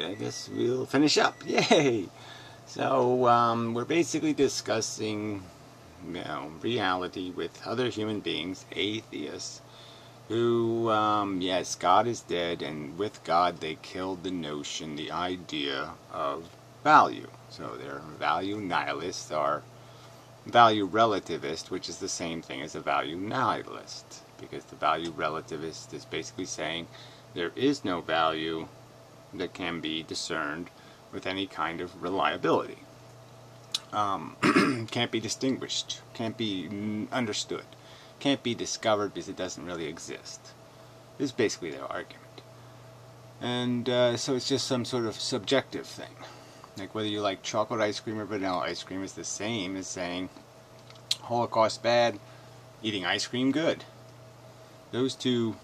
Alright, I guess we'll finish up. Yay! So, we're basically discussing, reality with other human beings, atheists, who, yes, God is dead, and with God they killed the notion, the idea of value. So they're value nihilists, or value relativist, which is the same thing as a value nihilist, because the value relativist is basically saying there is no value that can be discerned with any kind of reliability. Can't be distinguished, can't be understood, can't be discovered because it doesn't really exist. This is basically their argument. And so it's just some sort of subjective thing. Like whether you like chocolate ice cream or vanilla ice cream is the same as saying Holocaust bad, eating ice cream good. Those two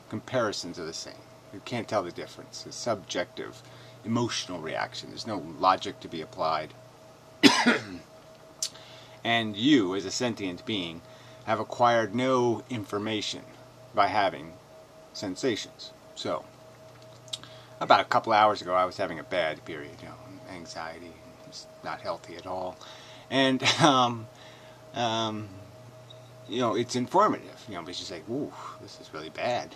comparisons are the same. You can't tell the difference. It's subjective, emotional reaction. There's no logic to be applied. And you, as a sentient being, have acquired no information by having sensations. So, about a couple hours ago, I was having a bad period, anxiety, it's not healthy at all. And, it's informative, because you say, ooh, this is really bad.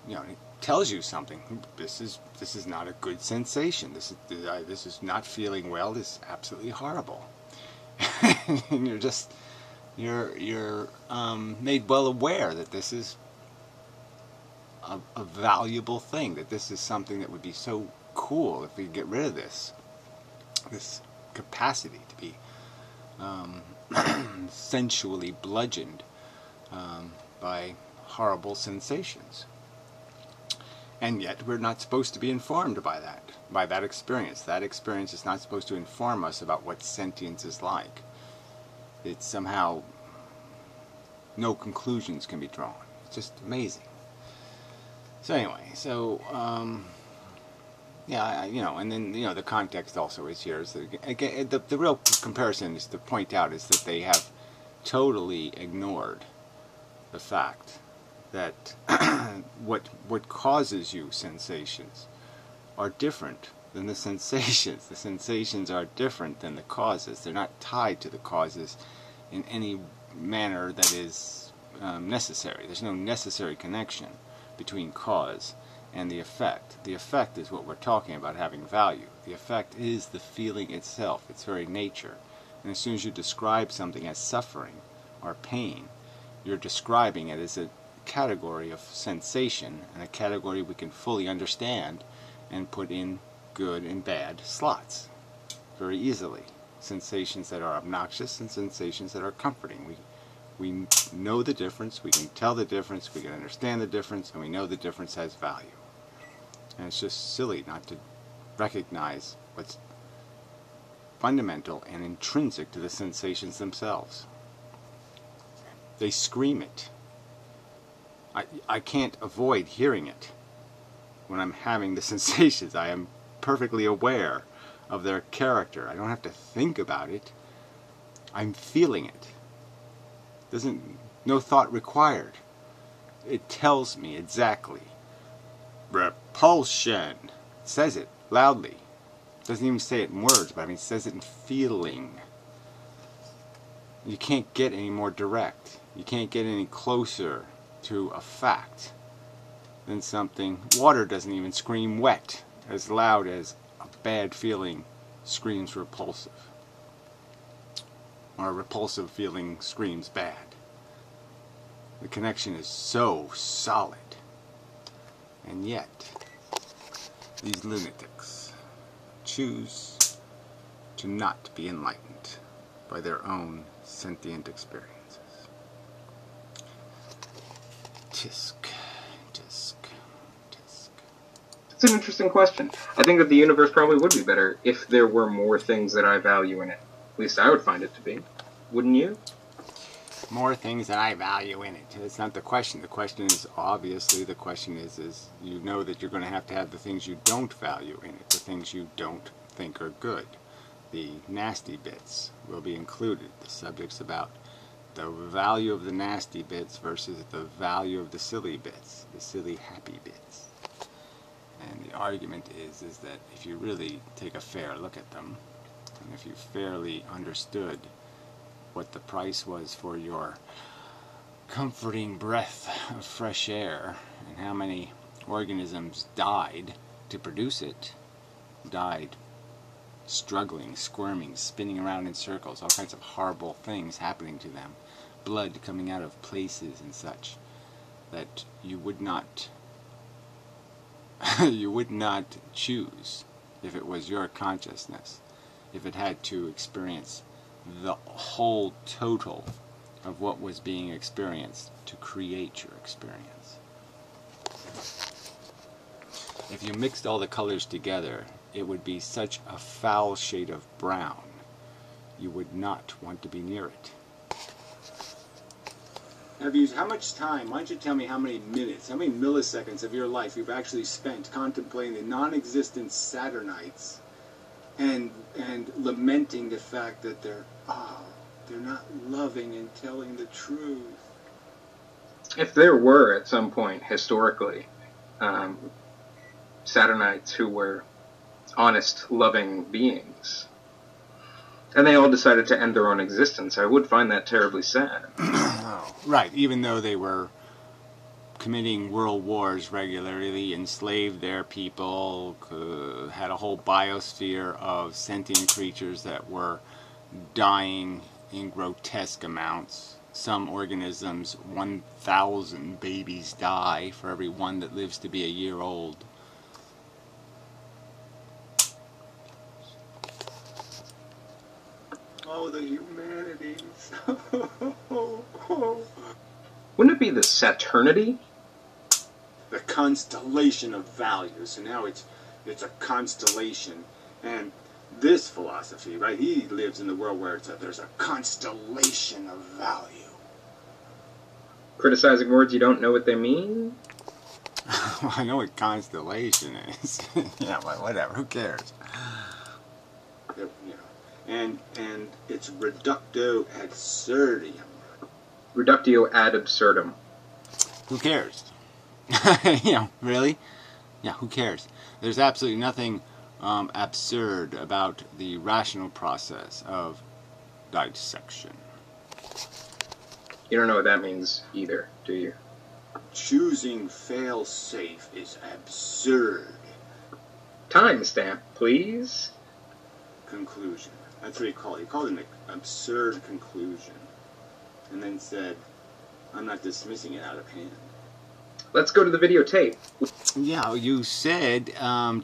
It tells you something. This is not a good sensation. This is not feeling well. This is absolutely horrible. And you're made well aware that this is a valuable thing. That this is something that would be so cool if we get rid of this capacity to be sensually bludgeoned by horrible sensations. And yet we're not supposed to be informed by that experience. That experience is not supposed to inform us about what sentience is like. It's somehow, no conclusions can be drawn. It's just amazing. So anyway, and then, the context also is here. Is that, again, the real comparison is to point out is that they have totally ignored the fact that what causes you sensations are different than the sensations. The sensations are different than the causes. They're not tied to the causes in any manner that is necessary. There's no necessary connection between cause and the effect. The effect is what we're talking about having value. The effect is the feeling itself, its very nature. And as soon as you describe something as suffering or pain, you're describing it as a category of sensation, and a category we can fully understand and put in good and bad slots very easily. Sensations that are obnoxious and sensations that are comforting. We know the difference, we can tell the difference, we can understand the difference, and we know the difference has value. And it's just silly not to recognize what's fundamental and intrinsic to the sensations themselves. They scream it. I can't avoid hearing it when I'm having the sensations. I am perfectly aware of their character. I don't have to think about it. I'm feeling it. No thought required. It tells me exactly. Repulsion. It says it loudly. It doesn't even say it in words, but it says it in feeling. You can't get any more direct. You can't get any closer to a fact than something. Water doesn't even scream wet as loud as a bad feeling screams repulsive, or a repulsive feeling screams bad. The connection is so solid, and yet these lunatics choose to not be enlightened by their own sentient experience. Tisk, tisk, tisk. It's an interesting question. I think that the universe probably would be better if there were more things that I value in it. At least I would find it to be. Wouldn't you? More things that I value in it. It's not the question. The question is, obviously, the question is you know that you're going to have the things you don't value in it, the things you don't think are good. The nasty bits will be included. The subject's about the value of the nasty bits versus the value of the silly bits, the silly happy bits. And the argument is that if you really take a fair look at them, and if you fairly understood what the price was for your comforting breath of fresh air, and how many organisms died to produce it, died struggling, squirming, spinning around in circles, all kinds of horrible things happening to them, blood coming out of places and such, that you would not you would not choose, if it was your consciousness, if it had to experience the whole total of what was being experienced to create your experience. If you mixed all the colors together, it would be such a foul shade of brown, you would not want to be near it. How much time, why don't you tell me how many minutes, how many milliseconds of your life you've actually spent contemplating the non-existent Saturnites and lamenting the fact that they're not loving and telling the truth. If there were, at some point, historically, Saturnites who were honest, loving beings, and they all decided to end their own existence, I would find that terribly sad. Right, even though they were committing world wars regularly, enslaved their people, had a whole biosphere of sentient creatures that were dying in grotesque amounts. Some organisms, 1,000 babies die for every one that lives to be a year old. Oh, the humanities. Wouldn't it be the Saturnity? The constellation of values. So now it's a constellation. And this philosophy, right, he lives in the world where there's a constellation of value. Criticizing words you don't know what they mean? Well, I know what constellation is. Yeah, but whatever, who cares? You know. And it's reductio absurdum. Reductio ad absurdum. Who cares? You know, really? Yeah, who cares? There's absolutely nothing absurd about the rational process of dissection. You don't know what that means either, do you? Choosing fail-safe is absurd. Timestamp, please. Conclusion. That's what he called it. He called it an absurd conclusion. And then said, I'm not dismissing it out of hand. Let's go to the videotape. Yeah, you said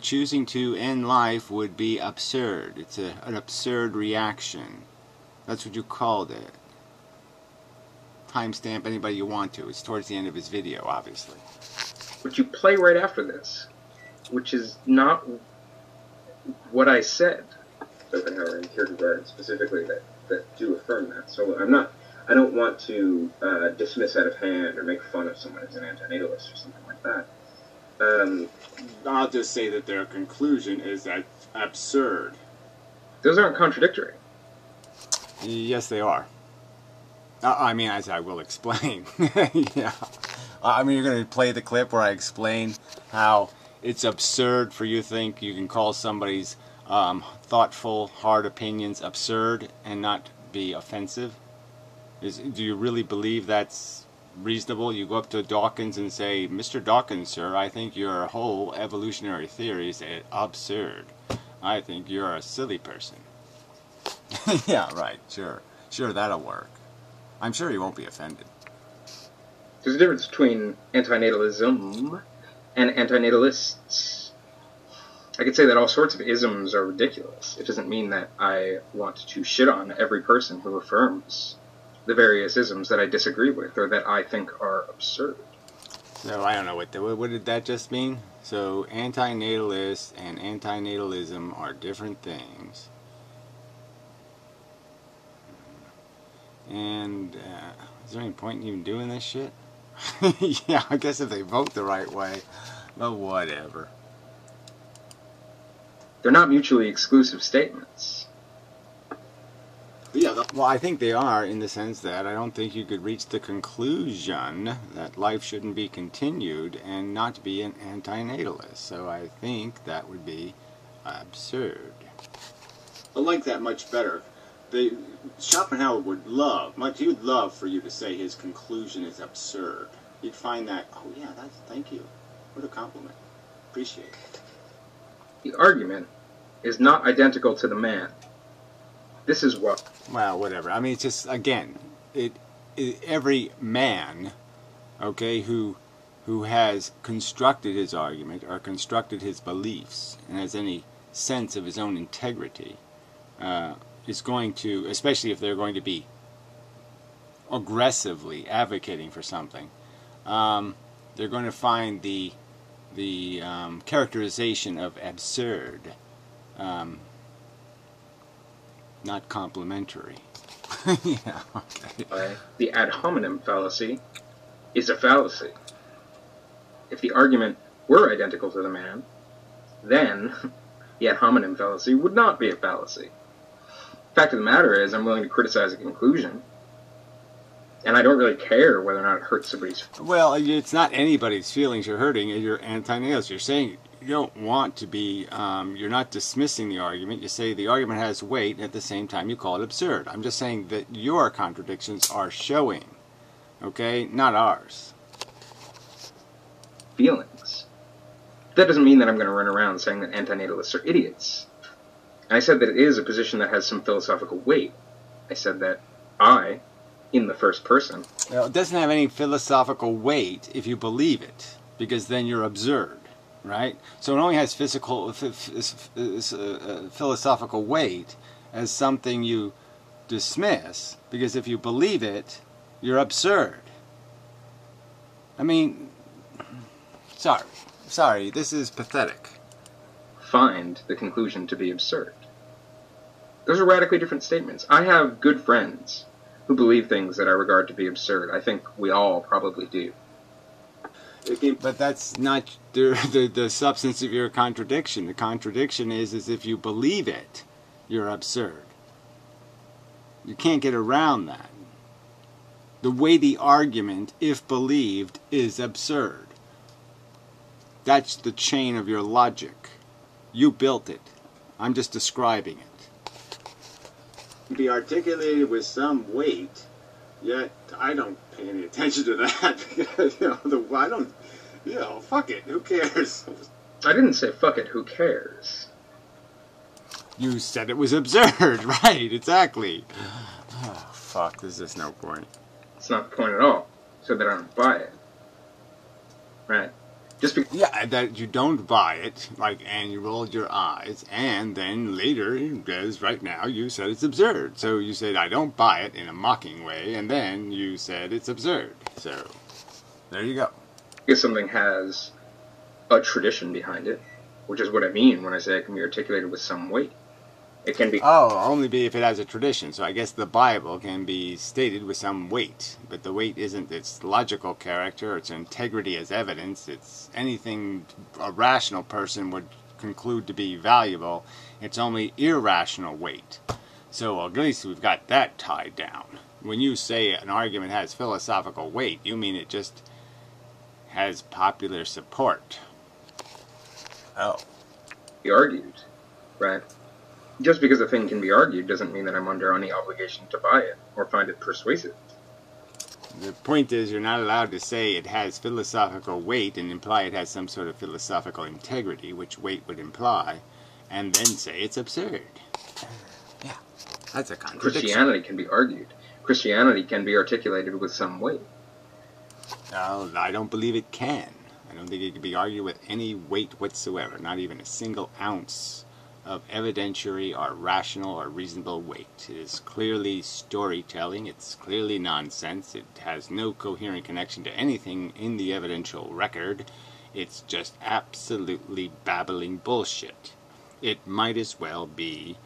choosing to end life would be absurd. It's an absurd reaction. That's what you called it. Timestamp anybody you want to. It's towards the end of his video, obviously. Which you play right after this, which is not what I said. Schopenhauer and Kierkegaard specifically that do affirm that. So I don't want to dismiss out of hand or make fun of someone who's an antinatalist or something like that. I'll just say that their conclusion is that absurd. Those aren't contradictory. Yes, they are. I mean, as I will explain. Yeah. I mean, you're going to play the clip where I explain how it's absurd for you to think you can call somebody's thoughtful, hard opinions absurd and not be offensive? Do you really believe that's reasonable? You go up to Dawkins and say, Mr. Dawkins, sir, I think your whole evolutionary theory is absurd. I think you're a silly person. Yeah, right, sure. Sure, that'll work. I'm sure you won't be offended. There's a difference between antinatalism and antinatalists. I could say that all sorts of isms are ridiculous. It doesn't mean that I want to shit on every person who affirms the various isms that I disagree with or that I think are absurd. So I don't know what did that just mean? So antinatalists and antinatalism are different things. And is there any point in even doing this shit? Yeah, I guess if they vote the right way, well, whatever. They're not mutually exclusive statements. But Well, I think they are, in the sense that I don't think you could reach the conclusion that life shouldn't be continued and not be an antinatalist. So I think that would be absurd. I like that much better. Schopenhauer would love, he would love for you to say his conclusion is absurd. He'd find that, oh yeah, thank you. What a compliment. Appreciate it. The argument is not identical to the man. This is what... Well, whatever. I mean, it's just, again, every man, okay, who has constructed his argument or constructed his beliefs and has any sense of his own integrity, is going to, especially if they're going to be aggressively advocating for something, they're going to find the characterization of absurd not complimentary. Yeah, okay. The ad hominem fallacy is a fallacy. If the argument were identical to the man, then the ad hominem fallacy would not be a fallacy. Fact of the matter is, I'm willing to criticize a conclusion, and I don't really care whether or not it hurts somebody's... Well, it's not anybody's feelings you're hurting. You're antinatalist. You're saying you don't want to be... you're not dismissing the argument. You say the argument has weight, and at the same time you call it absurd. I'm just saying that your contradictions are showing, okay? Not ours. Feelings. That doesn't mean that I'm going to run around saying that antinatalists are idiots. I said that it is a position that has some philosophical weight. I said that I, in the first person... Well, it doesn't have any philosophical weight if you believe it, because then you're absurd, right? So it only has philosophical weight as something you dismiss, because if you believe it, you're absurd. I mean, sorry, this is pathetic. Find the conclusion to be absurd. Those are radically different statements. I have good friends who believe things that I regard to be absurd. I think we all probably do. But that's not the substance of your contradiction. The contradiction is if you believe it, you're absurd. You can't get around that. The way the argument, if believed, is absurd. That's the chain of your logic. You built it. I'm just describing it. Be articulated with some weight, yet I don't pay any attention to that because fuck it, who cares? I didn't say fuck it, who cares? You said it was absurd, right? Exactly. Oh, fuck, there's just no point. It's not the point at all. So that I don't buy it, right? Just because... Yeah, that you don't buy it, and you rolled your eyes, and then later, as right now, you said it's absurd. So you said, I don't buy it in a mocking way, and then you said it's absurd. So, there you go. If something has a tradition behind it, which is what I mean when I say it can be articulated with some weight. It can be... Oh, only be if it has a tradition. So I guess the Bible can be stated with some weight. But the weight isn't its logical character, its integrity as evidence. It's anything a rational person would conclude to be valuable. It's only irrational weight. So at least we've got that tied down. When you say an argument has philosophical weight, you mean it just has popular support. Oh. Be argued, right? Just because a thing can be argued doesn't mean that I'm under any obligation to buy it or find it persuasive. The point is you're not allowed to say it has philosophical weight and imply it has some sort of philosophical integrity, which weight would imply, and then say it's absurd. Yeah, that's a contradiction. Christianity can be argued. Christianity can be articulated with some weight. No, I don't believe it can. I don't think it can be argued with any weight whatsoever, not even a single ounce of evidentiary or rational or reasonable weight. It is clearly storytelling. It's clearly nonsense. It has no coherent connection to anything in the evidential record. It's just absolutely babbling bullshit. It might as well be,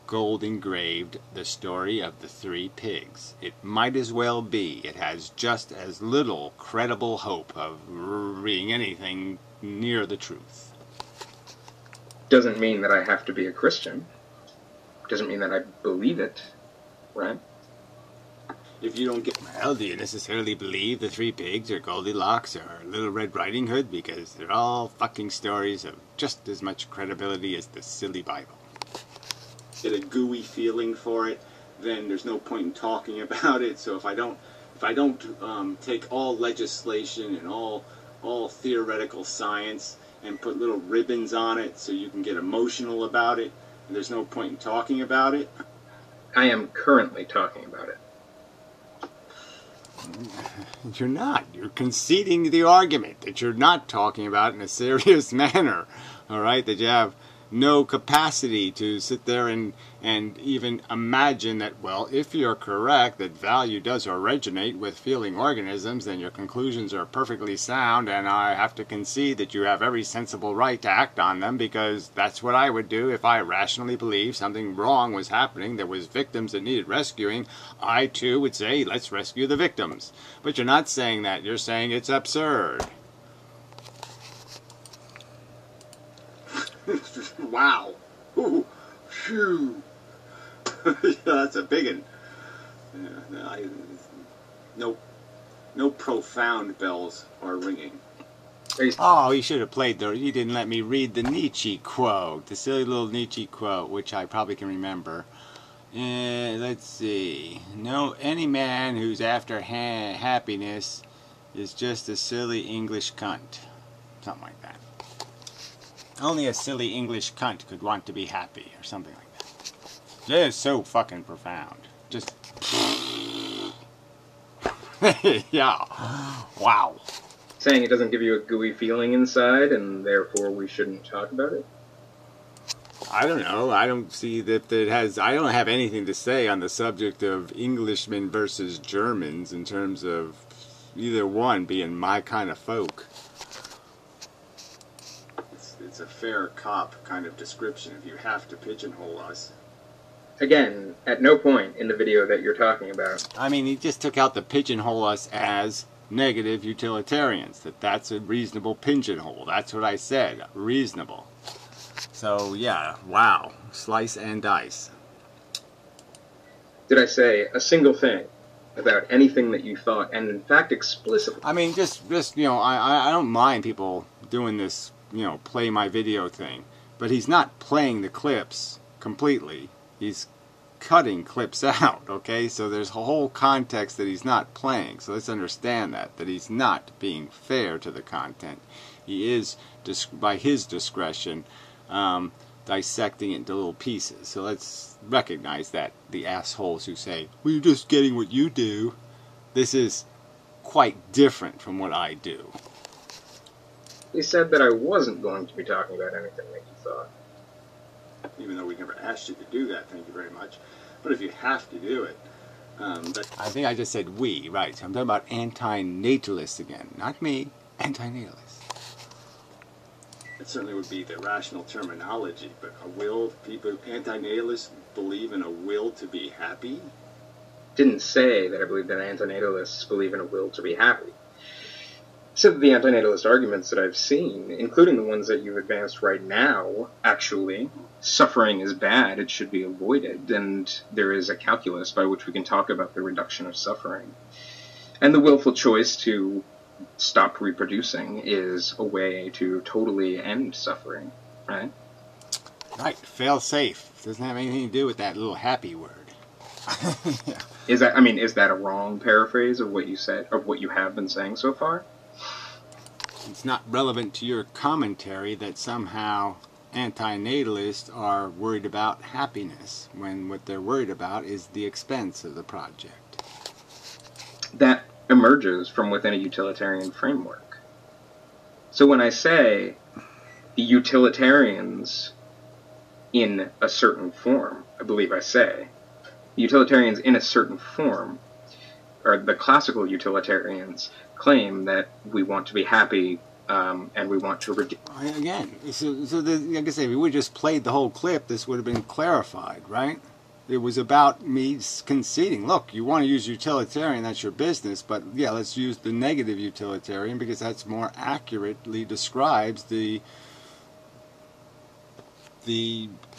gold engraved, the story of the three pigs. It might as well be. It has just as little credible hope of being anything near the truth. Doesn't mean that I have to be a Christian. Doesn't mean that I believe it, right? If you don't get... Well, do you necessarily believe the Three Pigs or Goldilocks or Little Red Riding Hood? Because they're all fucking stories of just as much credibility as the silly Bible. Get a gooey feeling for it, then there's no point in talking about it. So if I don't take all legislation and all theoretical science and put little ribbons on it so you can get emotional about it, there's no point in talking about it. I am currently talking about it. You're not. You're conceding the argument that you're not talking about in a serious manner. All right? That you have no capacity to sit there and even imagine that, well, if you're correct that value does originate with feeling organisms, then your conclusions are perfectly sound, and I have to concede that you have every sensible right to act on them, because that's what I would do if I rationally believed something wrong was happening, there was victims that needed rescuing. I too would say, let's rescue the victims. But you're not saying that. You're saying it's absurd. Wow. Ooh. Phew. Yeah, that's a big one. Yeah, no profound bells are ringing. Oh, he should have played the... He didn't let me read the Nietzsche quote. The silly little Nietzsche quote, which I probably can remember. Let's see. No, any man who's after happiness is just a silly English cunt. Something like that. Only a silly English cunt could want to be happy, or something like that. Just so fucking profound. Just... yeah. Wow. Saying it doesn't give you a gooey feeling inside, and therefore we shouldn't talk about it? I don't know. I don't see that it has... I don't have anything to say on the subject of Englishmen versus Germans in terms of either one being my kind of folk. It's a fair cop kind of description if you have to pigeonhole us. Again, at no point in the video that you're talking about. I mean, he just took out the pigeonhole us as negative utilitarians. That's a reasonable pigeonhole. That's what I said. Reasonable. So, yeah. Wow. Slice and dice. Did I say a single thing about anything that you thought, and in fact explicitly? I mean, just you know, I don't mind people doing this, you know, play my video thing. But he's not playing the clips completely. He's cutting clips out, okay? So there's a whole context that he's not playing. So let's understand that he's not being fair to the content. He is, by his discretion, dissecting it into little pieces. So let's recognize that, the assholes who say, well, you're just getting what you do. This is quite different from what I do. He said that I wasn't going to be talking about anything that you thought. Even though we never asked you to do that, thank you very much. But if you have to do it, I think I just said we, right. So I'm talking about anti-natalists again. Not me, anti-natalists. It certainly would be the rational terminology, but a will, people, anti-natalists believe in a will to be happy? Didn't say that I believe that antinatalists believe in a will to be happy. So the antinatalist arguments that I've seen, including the ones that you've advanced right now, actually, suffering is bad, it should be avoided, and there is a calculus by which we can talk about the reduction of suffering. And the willful choice to stop reproducing is a way to totally end suffering, right? Right, fail safe. Doesn't have anything to do with that little happy word. Yeah. Is that a wrong paraphrase of what you said, of what you have been saying so far? It's not relevant to your commentary that somehow anti-natalists are worried about happiness, when what they're worried about is the expense of the project. That emerges from within a utilitarian framework. So when I say the utilitarians in a certain form, I believe I say, utilitarians in a certain form, or the classical utilitarians, claim that we want to be happy and we want to reduce. Again, like I say, if we would have just played the whole clip, this would have been clarified, right? It was about me conceding, look, you want to use utilitarian, that's your business, but yeah, let's use the negative utilitarian because that's more accurately describes the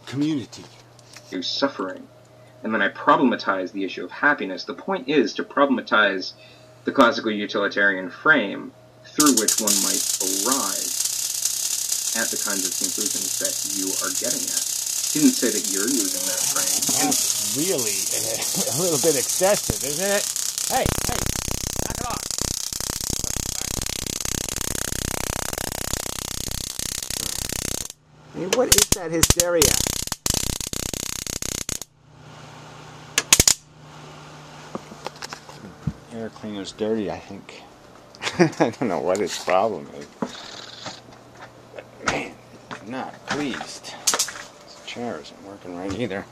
community. suffering. And then I problematize the issue of happiness. The point is to problematize the classical utilitarian frame through which one might arrive at the kinds of conclusions that you are getting at. He didn't say that you're using that frame. That's really a little bit excessive, isn't it? Hey, knock it off. I mean, what is that hysteria? Air cleaner's dirty, I think. I don't know what his problem is. But man, I'm not pleased. This chair isn't working right either.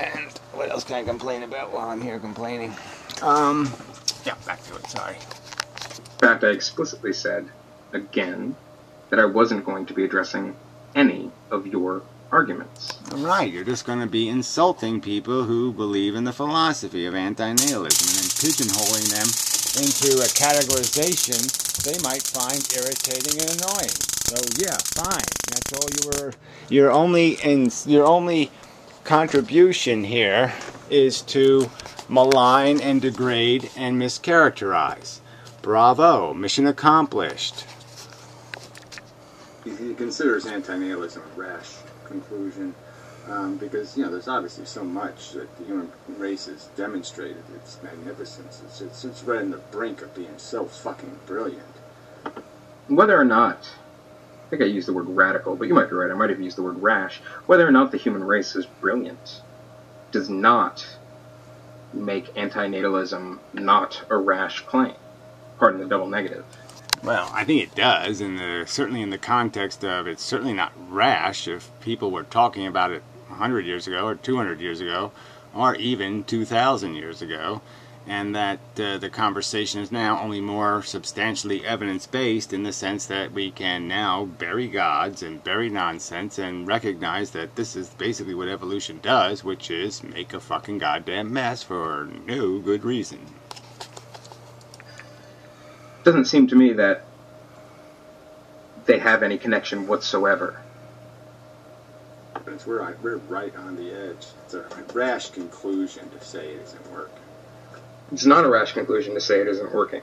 And what else can I complain about while I'm here complaining? Yeah, back to it, sorry. In fact, I explicitly said, again, that I wasn't going to be addressing any of your arguments. Right, you're just going to be insulting people who believe in the philosophy of antinatalism and then pigeonholing them into a categorization they might find irritating and annoying. So yeah, fine. That's all your only contribution here is to malign and degrade and mischaracterize. Bravo, mission accomplished. He considers antinatalism a rash conclusion because, there's obviously so much that the human race has demonstrated its magnificence. It's right on the brink of being so fucking brilliant. Whether or not, I think I used the word radical, but you might be right, I might have used the word rash. Whether or not the human race is brilliant does not make antinatalism not a rash claim. Pardon the double negative. Well, I think it does, and certainly in the context of it's certainly not rash if people were talking about it 100 years ago or 200 years ago or even 2,000 years ago, and that the conversation is now only more substantially evidence-based in the sense that we can now bury gods and bury nonsense and recognize that this is basically what evolution does, which is make a fucking goddamn mess for no good reason. Doesn't seem to me that they have any connection whatsoever. We're right on the edge. It's a rash conclusion to say it isn't working. It's not a rash conclusion to say it isn't working.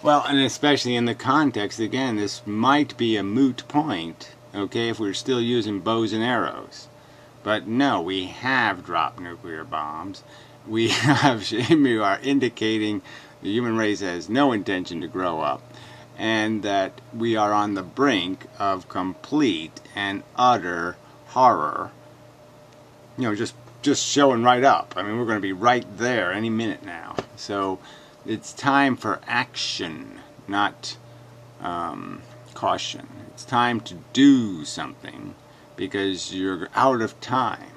Well, and especially in the context, again, this might be a moot point, okay, if we're still using bows and arrows. But no, we have dropped nuclear bombs. We are indicating the human race has no intention to grow up, and that we are on the brink of complete and utter horror. Just showing right up. I mean, we're going to be right there any minute now. So it's time for action, not caution. It's time to do something because you're out of time.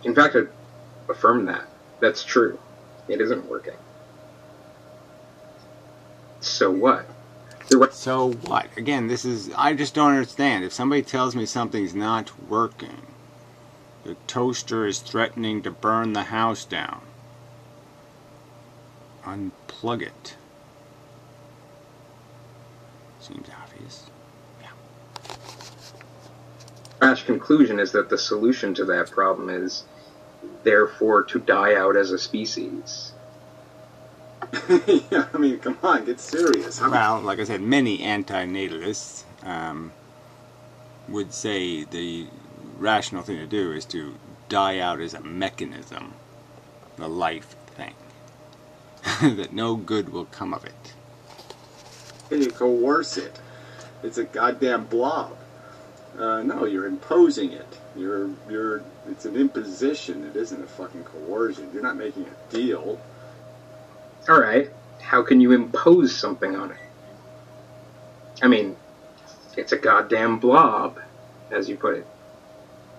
In fact, I affirm that. That's true. It isn't working. So what? So what? Again, I just don't understand. If somebody tells me something's not working, the toaster is threatening to burn the house down, unplug it. Seems obvious. Yeah. Rash conclusion is that the solution to that problem is therefore to die out as a species. Yeah, I mean, come on, get serious. Well, like I said, many antinatalists would say the rational thing to do is to die out as a mechanism, the life thing, that no good will come of it. And you coerce it. It's a goddamn blob. No, you're imposing it. It's an imposition. It isn't a fucking coercion. You're not making a deal. All right. How can you impose something on it? I mean, it's a goddamn blob, as you put it.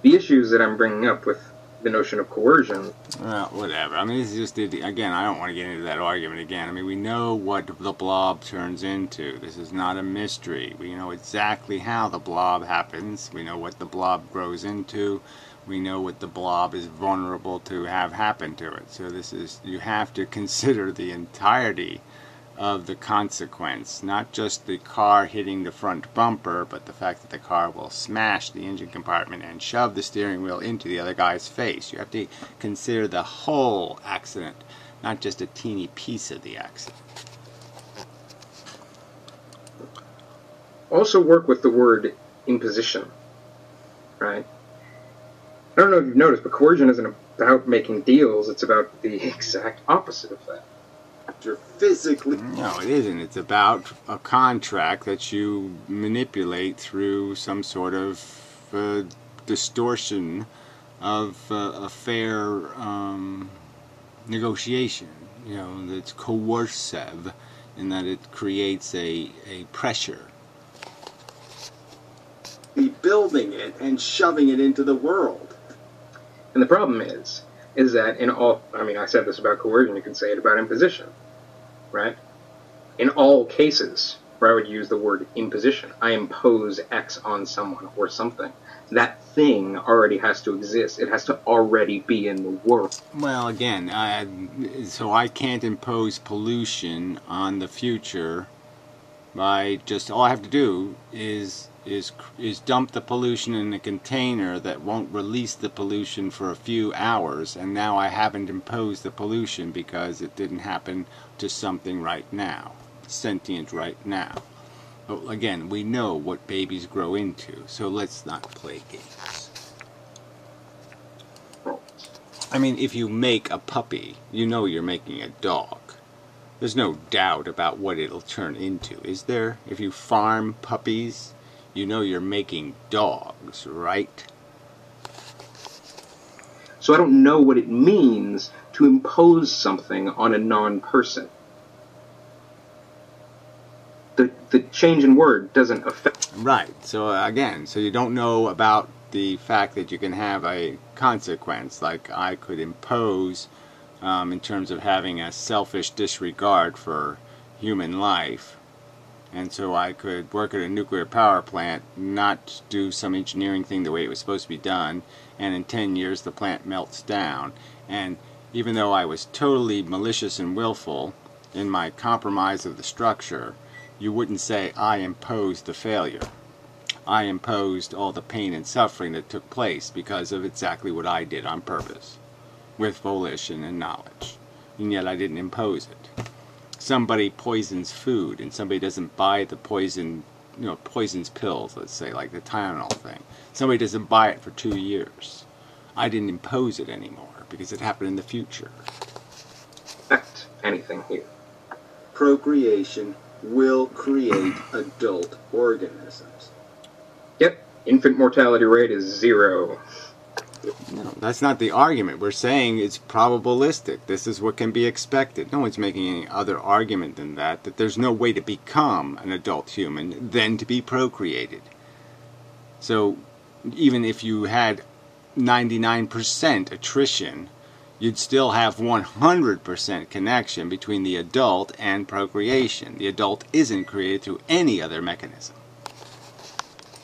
The issues that I'm bringing up with the notion of coercion... Well, whatever. I mean, this is just... Again, I don't want to get into that argument again. I mean, we know what the blob turns into. This is not a mystery. We know exactly how the blob happens. We know what the blob grows into. We know what the blob is vulnerable to have happen to it. So you have to consider the entirety of the consequence, not just the car hitting the front bumper, but the fact that the car will smash the engine compartment and shove the steering wheel into the other guy's face. You have to consider the whole accident, not just a teeny piece of the accident. Also work with the word imposition, right? I don't know if you've noticed, but coercion isn't about making deals, it's about the exact opposite of that. You're physically... No, it isn't. It's about a contract that you manipulate through some sort of distortion of a fair negotiation. You know, that's coercive in that it creates a pressure. Be building it and shoving it into the world. And the problem is that in all, I mean, I said this about coercion, you can say it about imposition, right? In all cases where I would use the word imposition, I impose X on someone or something, that thing already has to exist. It has to already be in the world. Well, again, so I can't impose pollution on the future by just, all I have to do is dump the pollution in a container that won't release the pollution for a few hours, and now I haven't imposed the pollution because it didn't happen to something right now, sentient right now. But again, we know what babies grow into, so let's not play games. I mean, if you make a puppy, you know you're making a dog. There's no doubt about what it'll turn into, is there? If you farm puppies, you know you're making dogs, right? So I don't know what it means to impose something on a non-person. The change in word doesn't affect... Right. So again, so you don't know about the fact that you can have a consequence, like I could impose in terms of having a selfish disregard for human life. And so I could work at a nuclear power plant, not do some engineering thing the way it was supposed to be done, and in 10 years the plant melts down. And even though I was totally malicious and willful in my compromise of the structure, you wouldn't say I imposed the failure. I imposed all the pain and suffering that took place because of exactly what I did on purpose, with volition and knowledge. And yet I didn't impose it. Somebody poisons food and somebody doesn't buy the poison's pills, let's say, like the Tylenol thing. Somebody doesn't buy it for 2 years. I didn't impose it anymore because it happened in the future. Affect anything here. Procreation will create adult organisms. Yep, infant mortality rate is 0. No, that's not the argument. We're saying it's probabilistic. This is what can be expected. No one's making any other argument than that there's no way to become an adult human than to be procreated. So even if you had 99% attrition, you'd still have 100% connection between the adult and procreation. The adult isn't created through any other mechanism.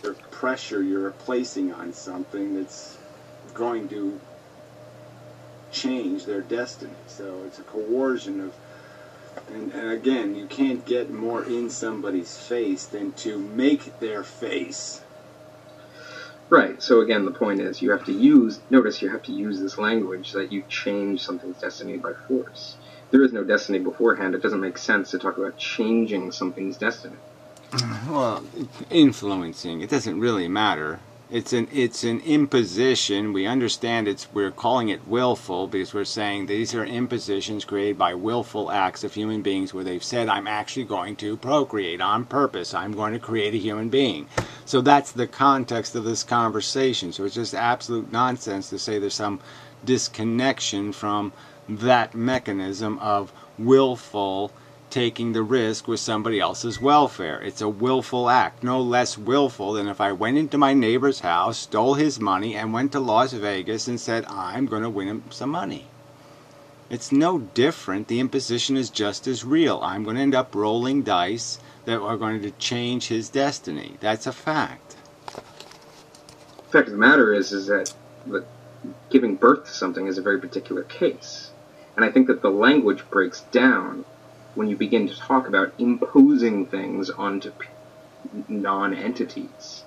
The pressure you're placing on something that's going to change their destiny. So it's a coercion of, and again, you can't get more in somebody's face than to make their face. Right, so again, the point is you have to use, notice you have to use this language that you change something's destiny by force. There is no destiny beforehand. It doesn't make sense to talk about changing something's destiny. Well, influencing, it doesn't really matter. It's an imposition. We understand we're calling it willful because we're saying these are impositions created by willful acts of human beings where they've said, I'm actually going to procreate on purpose. I'm going to create a human being. So that's the context of this conversation. So it's just absolute nonsense to say there's some disconnection from that mechanism of willful taking the risk with somebody else's welfare. It's a willful act, no less willful than if I went into my neighbor's house, stole his money, and went to Las Vegas and said, I'm going to win him some money. It's no different. The imposition is just as real. I'm going to end up rolling dice that are going to change his destiny. That's a fact. The fact of the matter is that giving birth to something is a very particular case. And I think that the language breaks down when you begin to talk about imposing things onto non-entities.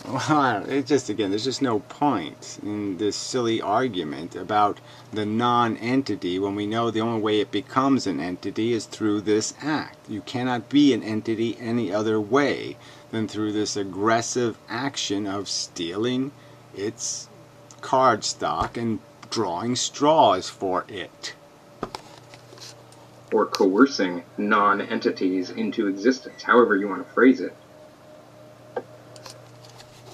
Well, it's just, again, there's just no point in this silly argument about the non-entity when we know the only way it becomes an entity is through this act. You cannot be an entity any other way than through this aggressive action of stealing its card stock and drawing straws for it. Or coercing non-entities into existence, however you want to phrase it.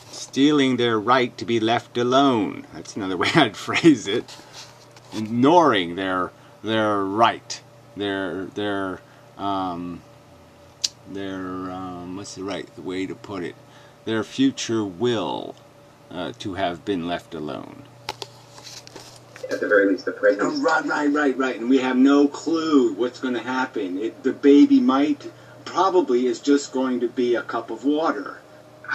Stealing their right to be left alone. That's another way I'd phrase it. Ignoring their right. Their what's the right way to put it? Their future will to have been left alone. At the very least, the present. Oh, right. And we have no clue what's going to happen. The baby probably is just going to be a cup of water.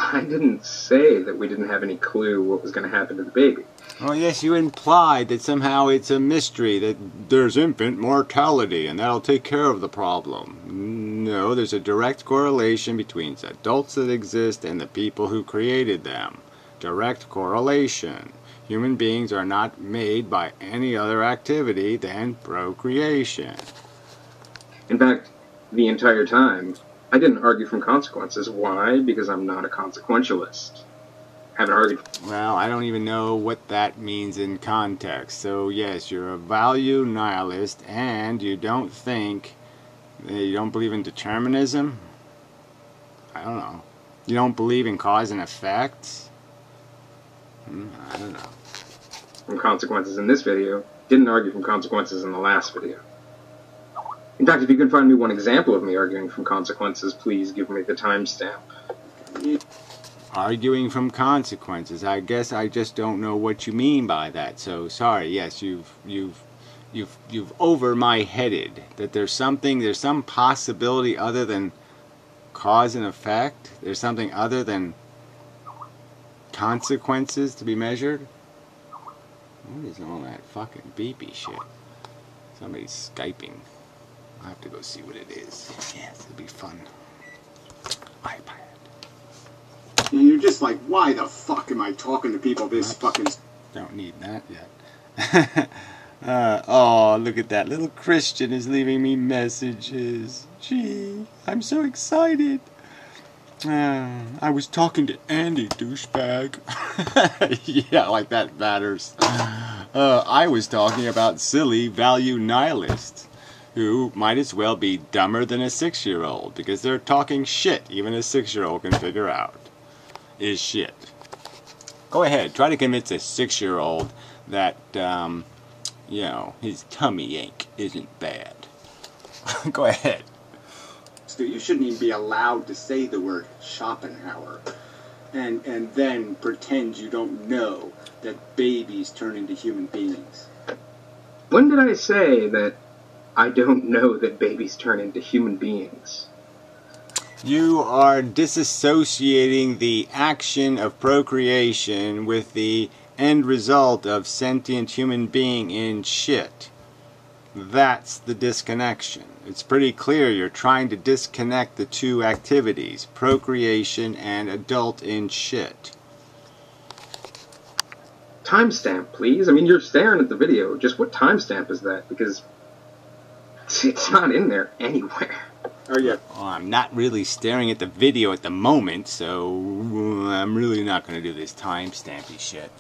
I didn't say that we didn't have any clue what was going to happen to the baby. Oh, yes, you implied that somehow it's a mystery, that there's infant mortality, and that'll take care of the problem. No, there's a direct correlation between adults that exist and the people who created them. Direct correlation. Human beings are not made by any other activity than procreation. In fact, the entire time, I didn't argue from consequences. Why? Because I'm not a consequentialist. Haven't argued. Well, I don't even know what that means in context. So yes, you're a value nihilist, and you don't believe in determinism? I don't know. You don't believe in cause and effect? I don't know. From consequences in this video, didn't argue from consequences in the last video. In fact, if you can find me one example of me arguing from consequences, please give me the timestamp. Arguing from consequences. I guess I just don't know what you mean by that. So sorry. Yes, you've over my headed that there's some possibility other than cause and effect. There's something other than consequences to be measured. What is all that fucking beepy shit? Somebody's Skyping. I'll have to go see what it is. Yes, it'll be fun. iPad. And you're just like, why the fuck am I talking to people this fucking... Don't need that yet. Oh, look at that. Little Christian is leaving me messages. Gee, I'm so excited. I was talking to Andy, douchebag. Yeah, like that matters. I was talking about silly value nihilists who might as well be dumber than a 6-year-old because they're talking shit even a 6-year-old can figure out is shit. Go ahead, try to convince a 6-year-old that, his tummy ache isn't bad. Go ahead. You shouldn't even be allowed to say the word Schopenhauer and then pretend you don't know that babies turn into human beings. When did I say that I don't know that babies turn into human beings? You are disassociating the action of procreation with the end result of sentient human being in shit. That's the disconnection. It's pretty clear you're trying to disconnect the two activities, procreation and adult in shit. Timestamp, please. I mean, you're staring at the video. Just what timestamp is that? Because it's not in there anywhere. Oh, yeah. Well, I'm not really staring at the video at the moment, so I'm really not going to do this timestampy shit.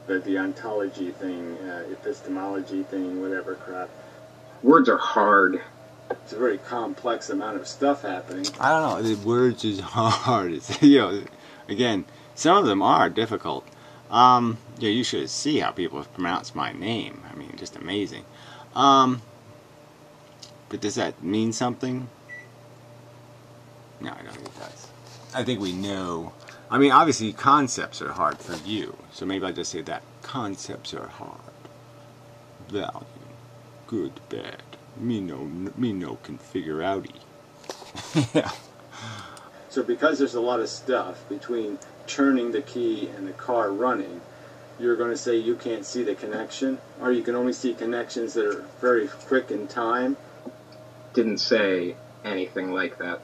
The ontology thing, epistemology thing, whatever crap. Words are hard. It's a very complex amount of stuff happening. I don't know. The words is hard. It's, again, some of them are difficult. You should see how people pronounce my name. I mean, just amazing. But does that mean something? No, I don't think it does. I think we know. I mean, obviously, concepts are hard for you. So maybe I'll just say that. Concepts are hard. Value. Good, bad. Me no can figure outy. Yeah. So because there's a lot of stuff between turning the key and the car running, you're going to say you can't see the connection, or you can only see connections that are very quick in time? Didn't say anything like that.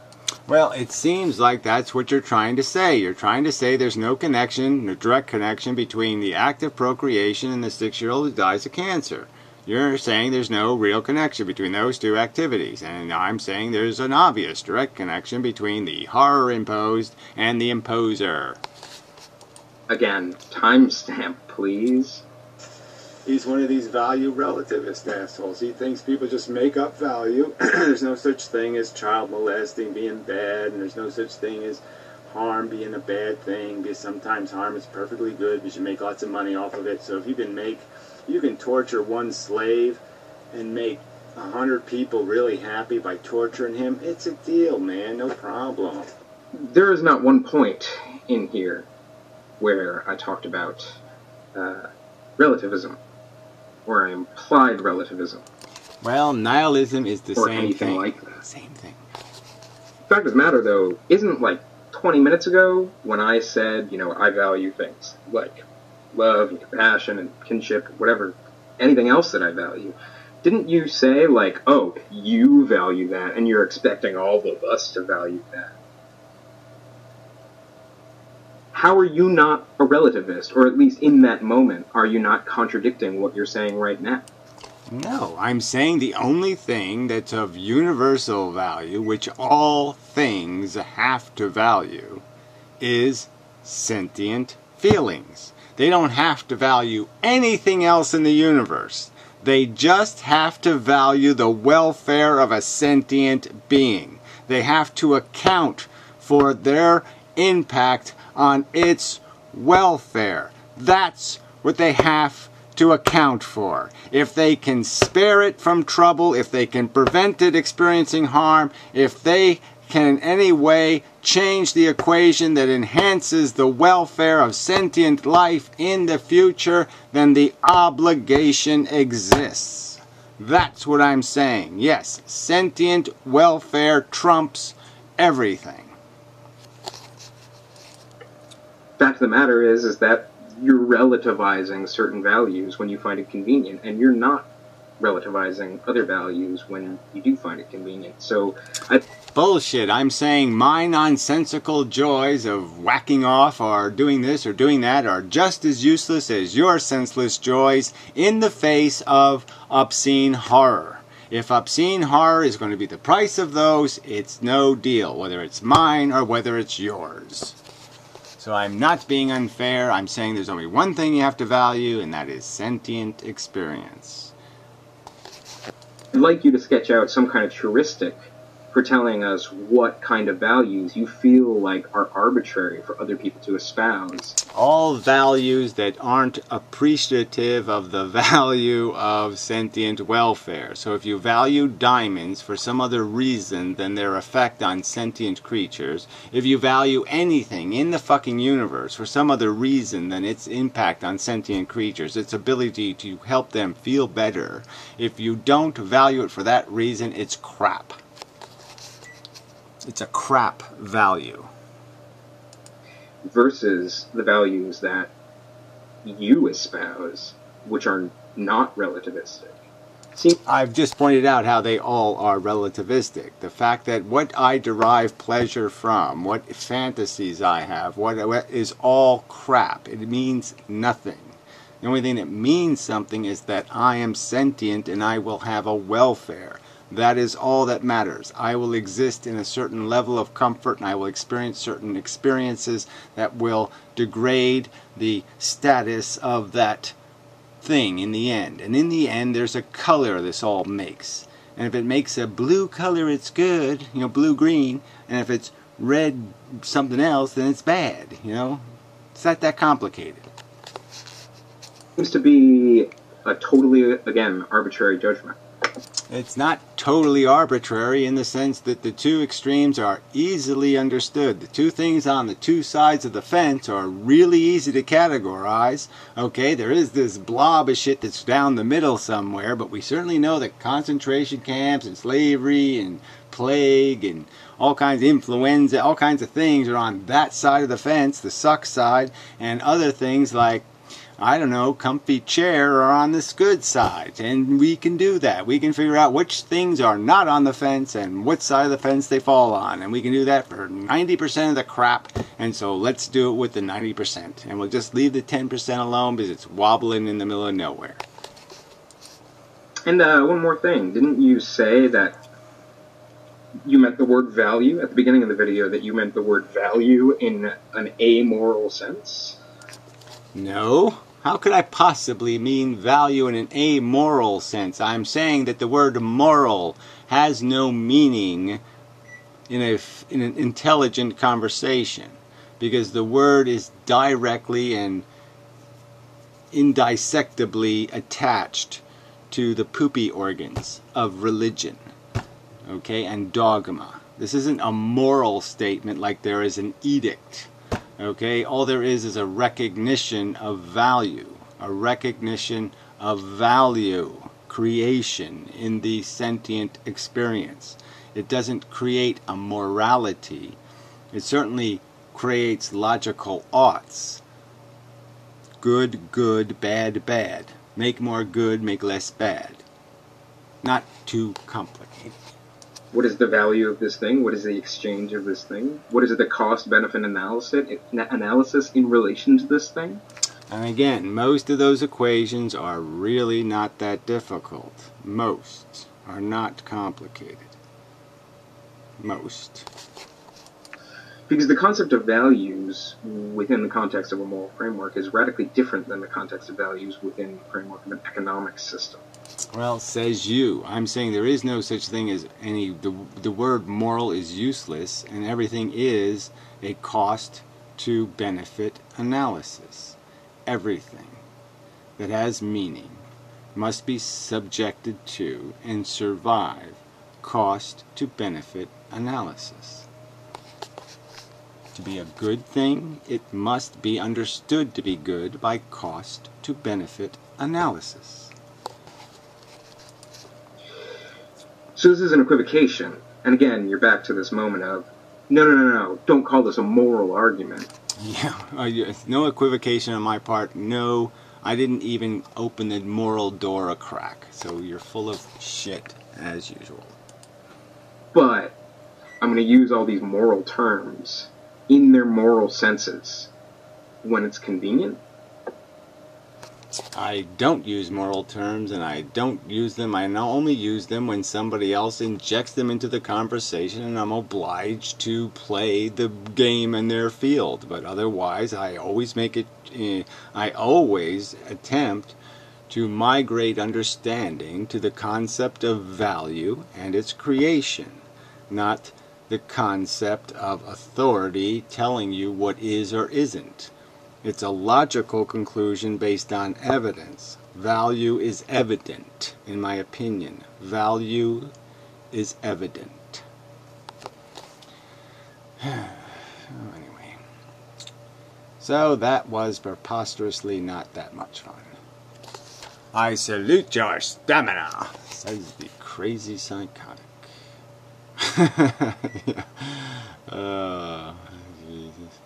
Well, it seems like that's what you're trying to say. You're trying to say there's no connection, no direct connection between the act of procreation and the 6-year-old who dies of cancer. You're saying there's no real connection between those two activities, and I'm saying there's an obvious direct connection between the horror imposed and the imposer. Again, timestamp, please. He's one of these value relativist assholes. He thinks people just make up value. There's no such thing as child molesting being bad, and there's no such thing as harm being a bad thing, because sometimes harm is perfectly good because you make lots of money off of it. So if you can torture one slave and make 100 people really happy by torturing him, it's a deal, man, no problem. There is not one point in here where I talked about relativism, or implied relativism. Well, nihilism is the or same anything thing. like that. Same thing. The fact of the matter, though, isn't like 20 minutes ago when I said, I value things like love and compassion and kinship, whatever, anything else that I value. Didn't you say, like, oh, you value that, and you're expecting all of us to value that? How are you not a relativist, or at least in that moment, are you not contradicting what you're saying right now? No, I'm saying the only thing that's of universal value, which all things have to value, is sentient feelings. They don't have to value anything else in the universe. They just have to value the welfare of a sentient being. They have to account for their impact on its welfare. That's what they have to account for. If they can spare it from trouble, if they can prevent it experiencing harm, if they can in any way change the equation that enhances the welfare of sentient life in the future, then the obligation exists. That's what I'm saying. Yes, sentient welfare trumps everything. Fact of the matter is that you're relativizing certain values when you find it convenient, and you're not relativizing other values when you do find it convenient. So, Bullshit. I'm saying my nonsensical joys of whacking off or doing this or doing that are just as useless as your senseless joys in the face of obscene horror. If obscene horror is going to be the price of those, it's no deal, whether it's mine or whether it's yours. So I'm not being unfair. I'm saying there's only one thing you have to value, and that is sentient experience. I'd like you to sketch out some kind of heuristic for telling us what kind of values you feel like are arbitrary for other people to espouse. All values that aren't appreciative of the value of sentient welfare. So if you value diamonds for some other reason than their effect on sentient creatures, if you value anything in the fucking universe for some other reason than its impact on sentient creatures, its ability to help them feel better, if you don't value it for that reason, it's crap. It's a crap value. Versus the values that you espouse, which are not relativistic. See, I've just pointed out how they all are relativistic. The fact that what I derive pleasure from, what fantasies I have, what is all crap. It means nothing. The only thing that means something is that I am sentient and I will have a welfare. That is all that matters. I will exist in a certain level of comfort, and I will experience certain experiences that will degrade the status of that thing in the end. And in the end, there's a color this all makes. And if it makes a blue color, it's good, blue-green. And if it's red something else, then it's bad, It's not that complicated. Seems to be a totally, again, arbitrary judgment. It's not totally arbitrary in the sense that the two extremes are easily understood. The two things on the two sides of the fence are really easy to categorize. Okay, there is this blob of shit that's down the middle somewhere, but we certainly know that concentration camps and slavery and plague and all kinds of influenza, all kinds of things are on that side of the fence, the suck side, and other things like I don't know, comfy chair are on this good side. And we can do that. We can figure out which things are not on the fence and what side of the fence they fall on. And we can do that for 90% of the crap. And so let's do it with the 90%. And we'll just leave the 10% alone because it's wobbling in the middle of nowhere. And one more thing. Didn't you say that you meant the word value at the beginning of the video, that you meant the word value in an amoral sense? No. How could I possibly mean value in an amoral sense? I'm saying that the word moral has no meaning in an intelligent conversation, because the word is directly and indissectibly attached to the poopy organs of religion, okay, and dogma. This isn't a moral statement like there is an edict. Okay, all there is a recognition of value, creation in the sentient experience. It doesn't create a morality. It certainly creates logical oughts. Good, good, bad, bad. Make more good, make less bad. Not too complicated. What is the value of this thing? What is the exchange of this thing? What is the cost-benefit analysis in relation to this thing? And again, most of those equations are really not that difficult. Most are not complicated. Most. Because the concept of values within the context of a moral framework is radically different than the context of values within the framework of an economic system. Well, says you. I'm saying there is no such thing as any... The word moral is useless, and everything is a cost-to-benefit analysis. Everything that has meaning must be subjected to and survive cost-to-benefit analysis. To be a good thing, it must be understood to be good by cost-to-benefit analysis. So this is an equivocation. And again, you're back to this moment of, no, don't call this a moral argument. Yeah, no equivocation on my part. No, I didn't even open the moral door a crack. So you're full of shit, as usual. But I'm going to use all these moral terms in their moral senses when it's convenient. I don't use moral terms, and I don't use them. I only use them when somebody else injects them into the conversation, and I'm obliged to play the game in their field. But otherwise, I always attempt to migrate understanding to the concept of value and its creation, not the concept of authority telling you what is or isn't. It's a logical conclusion based on evidence. Value is evident, in my opinion. Value is evident. Anyway. So that was preposterously not that much fun. I salute your stamina, says the crazy psychotic. Jesus.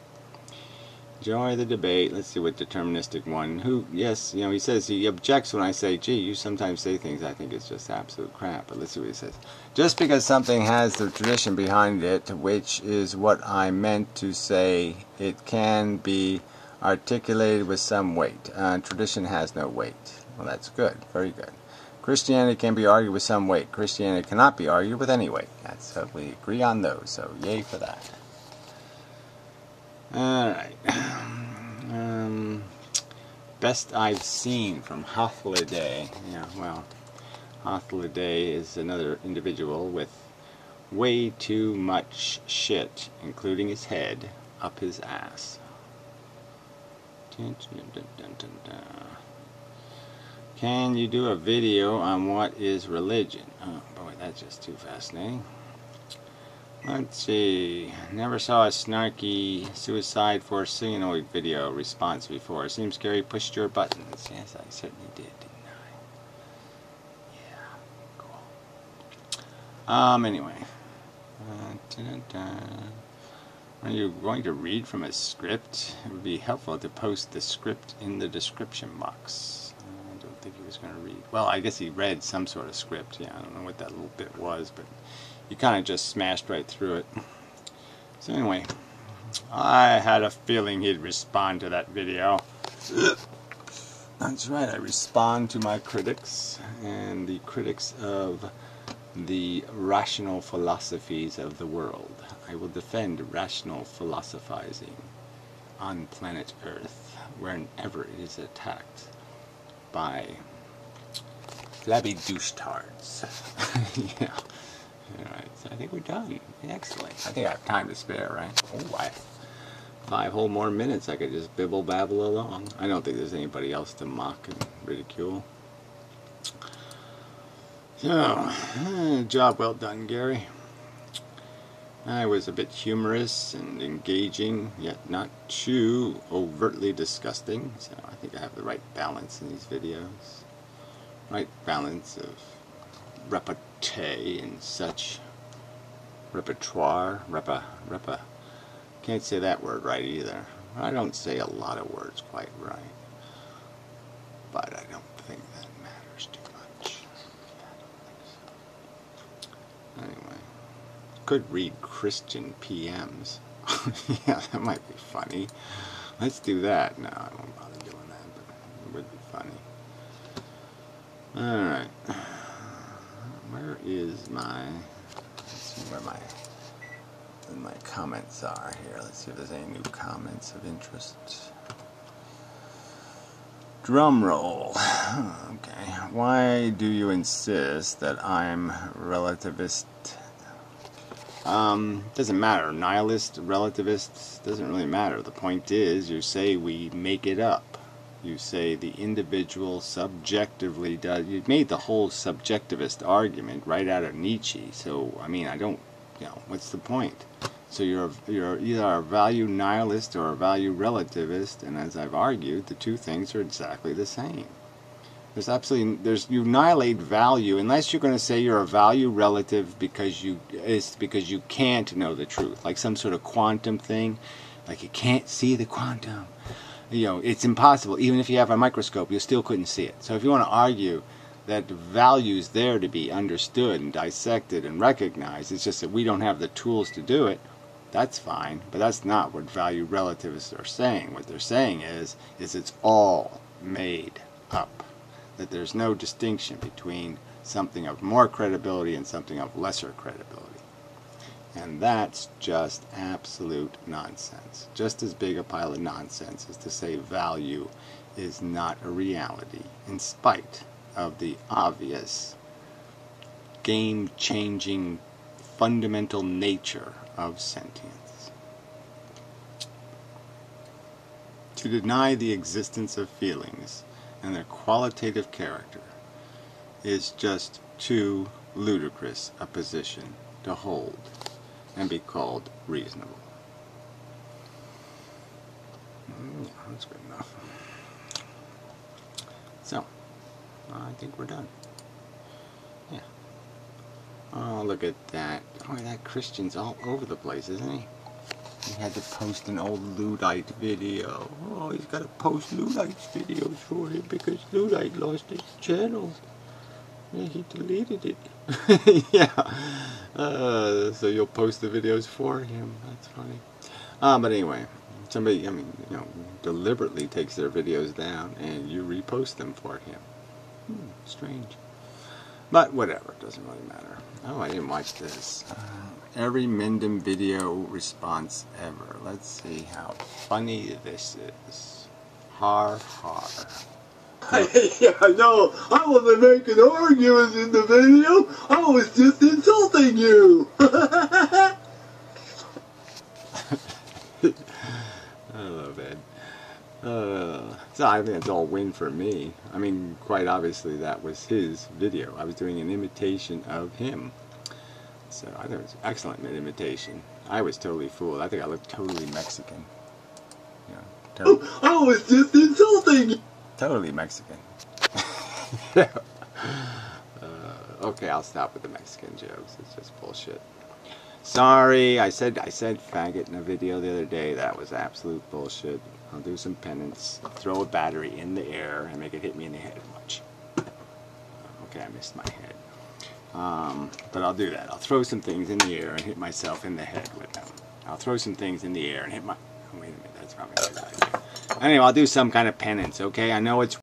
Enjoy the debate. Let's see what deterministic one. Yes, he says he objects when I say, gee, you sometimes say things I think it's just absolute crap. But let's see what he says. Just because something has the tradition behind it, which is what I meant to say, it can be articulated with some weight. Tradition has no weight. Well, that's good. Very good. Christianity can be argued with some weight. Christianity cannot be argued with any weight. So we agree on those. So yay for that. Alright. Best I've seen from Hothliday. Yeah, well, Hothliday is another individual with way too much shit, including his head, up his ass. Can you do a video on what is religion? Oh boy, that's just too fascinating. Let's see. Never saw a snarky suicide for cyanoid video response before. Seems scary. Pushed your buttons. Yes, I certainly did, didn't I? Yeah, cool. Anyway. Are you going to read from a script? It would be helpful to post the script in the description box. I don't think he was going to read. Well, I guess he read some sort of script. Yeah, I don't know what that little bit was, but he kind of just smashed right through it. So anyway, I had a feeling he'd respond to that video. That's right, I respond to my critics, and the critics of the rational philosophies of the world. I will defend rational philosophizing on planet Earth whenever it is attacked by flabby douchetards. Yeah. Alright, so I think we're done. Excellent. I think I have time to spare, right? Oh, 5 whole more minutes I could just bibble babble along. I don't think there's anybody else to mock and ridicule. So, job well done, Gary. I was a bit humorous and engaging, yet not too overtly disgusting, so I think I have the right balance in these videos. Right balance of repartee and such. Repertoire. Can't say that word right either. I don't say a lot of words quite right. But I don't think that matters too much. I don't think so. Anyway. Could read Christian PMs. Yeah, that might be funny. Let's do that. No, I won't bother doing that, but it would be funny. Alright. Where is my... Let's see where my comments are here. Let's see if there's any new comments of interest. Drum roll. Okay. Why do you insist that I'm relativist? Doesn't matter. Nihilist, relativist, doesn't really matter. The point is, you say we make it up. You say the individual subjectively does. You made the whole subjectivist argument right out of Nietzsche. So, I mean, I don't, what's the point? So you're either a value nihilist or a value relativist, and as I've argued, the two things are exactly the same. You annihilate value unless you're going to say you're a value relative because you can't know the truth, like some sort of quantum thing, like you can't see the quantum. It's impossible. Even if you have a microscope, you still couldn't see it. So if you want to argue that the value's there to be understood and dissected and recognized, it's just that we don't have the tools to do it, that's fine. But that's not what value relativists are saying. What they're saying is it's all made up. That there's no distinction between something of more credibility and something of lesser credibility. And that's just absolute nonsense. Just as big a pile of nonsense as to say value is not a reality, in spite of the obvious game-changing fundamental nature of sentience. To deny the existence of feelings and their qualitative character is just too ludicrous a position to hold and be called reasonable. Yeah, that's good enough. So, I think we're done. Yeah. Oh, look at that. Oh, that Christian's all over the place, isn't he? He had to post an old Luddite video. Oh, he's got to post Luddite videos for him because Luddite lost his channel. Yeah, he deleted it. Yeah. So you'll post the videos for him. That's funny. But anyway, somebody, deliberately takes their videos down and you repost them for him. Strange. But whatever, it doesn't really matter. Oh, I didn't watch this. Every InMendham video response ever. Let's see how funny this is. Har har. Yeah, no, I wasn't making arguments in the video. I was just insulting you. I love it. So I think it's all win for me. I mean, quite obviously that was his video. I was doing an imitation of him. So I thought it was an excellent imitation. I was totally fooled. I think I looked totally Mexican. Totally. I was just insulting you. Totally Mexican. Okay, I'll stop with the Mexican jokes. It's just bullshit. Sorry, I said faggot in a video the other day. That was absolute bullshit. I'll do some penance. Throw a battery in the air and make it hit me in the head. Watch. Okay, I missed my head. But I'll do that. I'll throw some things in the air and hit myself in the head with them. I'll throw some things in the air and hit my... Oh, wait a minute, that's probably a good idea. Anyway, I'll do some kind of penance, okay? I know it's